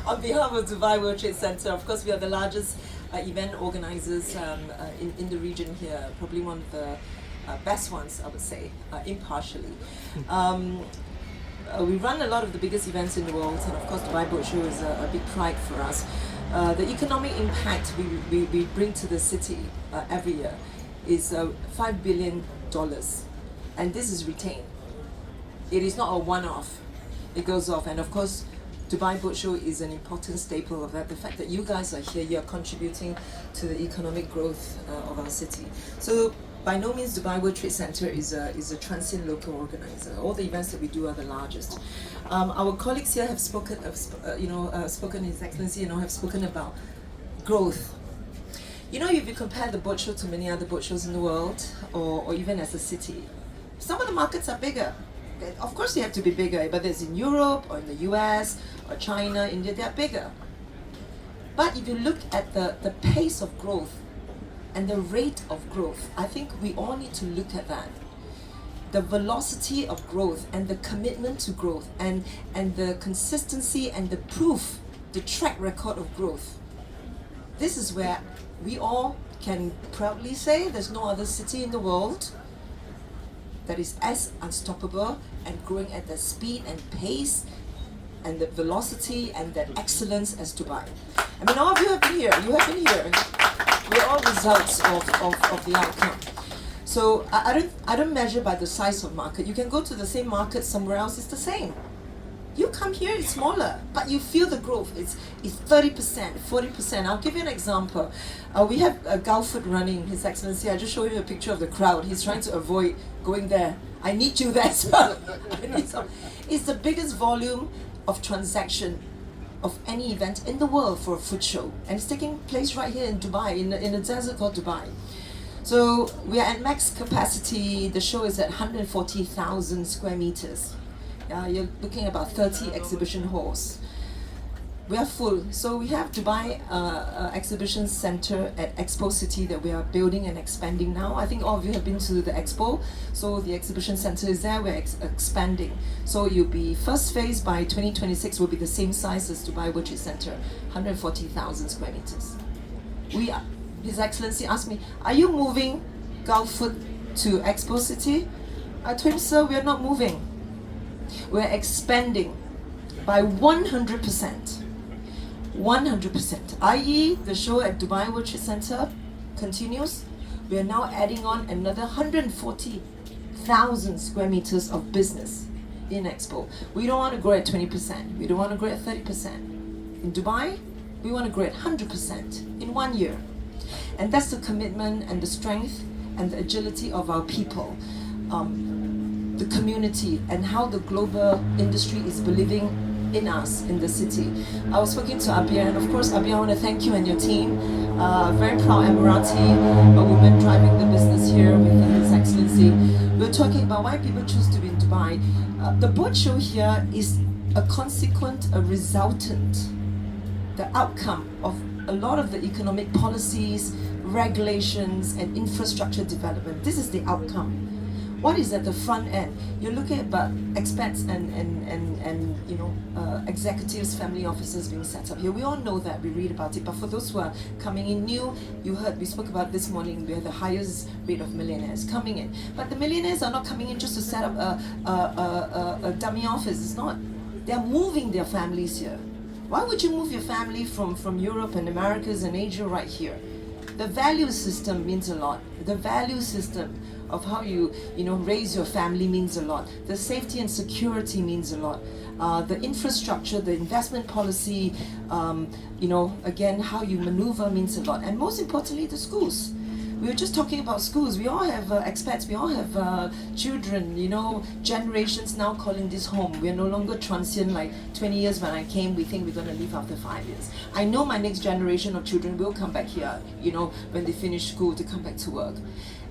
On behalf of Dubai World Trade Center, of course, we are the largest event organizers in the region here, probably one of the best ones, I would say, impartially. We run a lot of the biggest events in the world, and of course Dubai Boat Show is a big pride for us. The economic impact we bring to the city every year is $5 billion, and this is retained. It is not a one-off, it goes off, and of course Dubai Boat Show is an important staple of that. The fact that you guys are here, you are contributing to the economic growth of our city. So by no means Dubai World Trade Center is a transient local organizer. All the events that we do are the largest. Our colleagues here have spoken, spoken His Excellency, have spoken about growth. If you compare the boat show to many other boat shows in the world, or even as a city, some of the markets are bigger. Of course they have to be bigger, whether it's in Europe or in the US or China, India, they are bigger. But if you look at the pace of growth and the rate of growth, I think we all need to look at that. The velocity of growth and the commitment to growth and the consistency and the proof, the track record of growth. This is where we all can proudly say there's no other city in the world that is as unstoppable and growing at the speed and pace and the velocity and that excellence as Dubai. I mean, all of you have been here. You have been here. We're all results of the outcome. So I don't measure by the size of market. You can go to the same market somewhere else, it's the same. You come here, it's smaller, but you feel the growth. It's 30%, 40%. I'll give you an example. We have Gulford running, His Excellency. I just showed you a picture of the crowd. He's trying to avoid going there. I need you there as well. It's the biggest volume of transaction of any event in the world for a food show. And it's taking place right here in Dubai, in a desert called Dubai. So we are at max capacity. The show is at 140,000 square meters. You're looking at about 30 exhibition halls. We are full. So we have Dubai Exhibition Center at Expo City that we are building and expanding now. I think all of you have been to the Expo. So the exhibition center is there, we're expanding. So you'll be, first phase by 2026 will be the same size as Dubai World Trade Center, 140,000 square meters. His Excellency asked me, are you moving Gulford to Expo City? I told him, sir, we are not moving. We're expanding by 100%. 100%. i.e. the show at Dubai World Trade Center continues. We are now adding on another 140,000 square meters of business in Expo. We don't want to grow at 20%. We don't want to grow at 30%. In Dubai, we want to grow at 100% in 1 year. And that's the commitment and the strength and the agility of our people. The community and how the global industry is believing in us in the city. I was speaking to Abia, and of course Abia, I want to thank you and your team. Very proud Emirati, a woman driving the business here with His Excellency. We're talking about why people choose to be in Dubai. The boat show here is a consequent, a resultant, the outcome of a lot of the economic policies, regulations and infrastructure development. This is the outcome. What is at the front end? You're looking at about expats and executives, family offices being set up here. We all know that, we read about it, but for those who are coming in new, you heard, we spoke about this morning, we have the highest rate of millionaires coming in. But the millionaires are not coming in just to set up a dummy office, it's not. They're moving their families here. Why would you move your family from Europe and Americas and Asia right here? The value system means a lot. The value system of how you raise your family means a lot. The safety and security means a lot. The infrastructure, the investment policy, again, how you maneuver means a lot. And most importantly, the schools. We were just talking about schools. We all have expats, we all have children, generations now calling this home. We are no longer transient like 20 years when I came, we think we're going to leave after 5 years. I know my next generation of children will come back here, when they finish school to come back to work.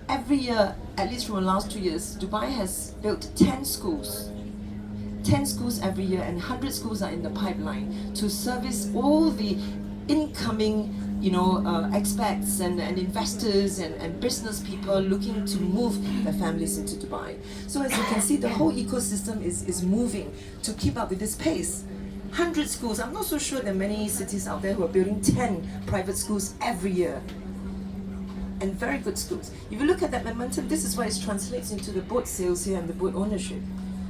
Every year, at least from the last 2 years, Dubai has built 10 schools. 10 schools every year, and 100 schools are in the pipeline to service all the incoming expats and investors and business people looking to move their families into Dubai. So as you can see, the whole ecosystem is moving to keep up with this pace. 100 schools. I'm not so sure there are many cities out there who are building 10 private schools every year. And very good schools. If you look at that momentum, this is what it translates into the boat sales here and the boat ownership.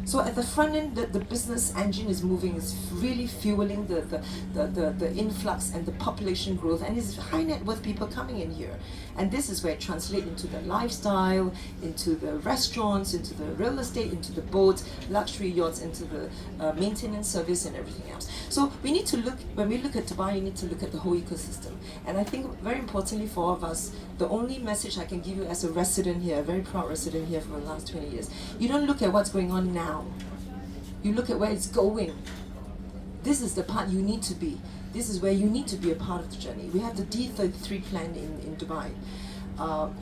So at the front end, the business engine is moving, it's really fueling the influx and the population growth, and it's high net worth people coming in here. And this is where it translates into the lifestyle, into the restaurants, into the real estate, into the boats, luxury yachts, into the maintenance service and everything else. So we need to look, when we look at Dubai, you need to look at the whole ecosystem. And I think very importantly for all of us, the only message I can give you as a resident here, a very proud resident here for the last 20 years, you don't look at what's going on now. You look at where it's going. This is the part you need to be. This is where you need to be a part of the journey. We have the D33 plan in Dubai,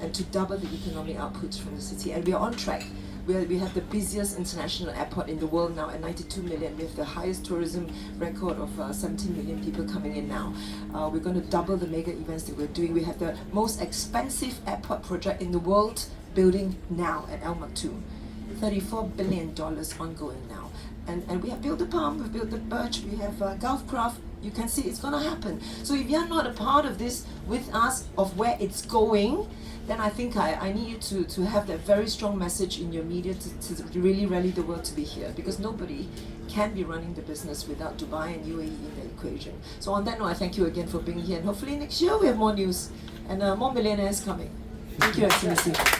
and to double the economic output from the city, and we are on track. We have the busiest international airport in the world now at 92 million. We have the highest tourism record of 17 million people coming in now. We're going to double the mega events that we're doing. We have the most expensive airport project in the world building now at Al Maktoum. $34 billion ongoing now. And we have built the Palm, we've built the Birch, we have Gulfcraft. You can see it's going to happen. So if you're not a part of this with us, of where it's going, then I think I need you to have that very strong message in your media to really rally the world to be here, because nobody can be running the business without Dubai and UAE in the equation. So on that note, I thank you again for being here, and hopefully next year we have more news and more millionaires coming. Thank you, Excellency.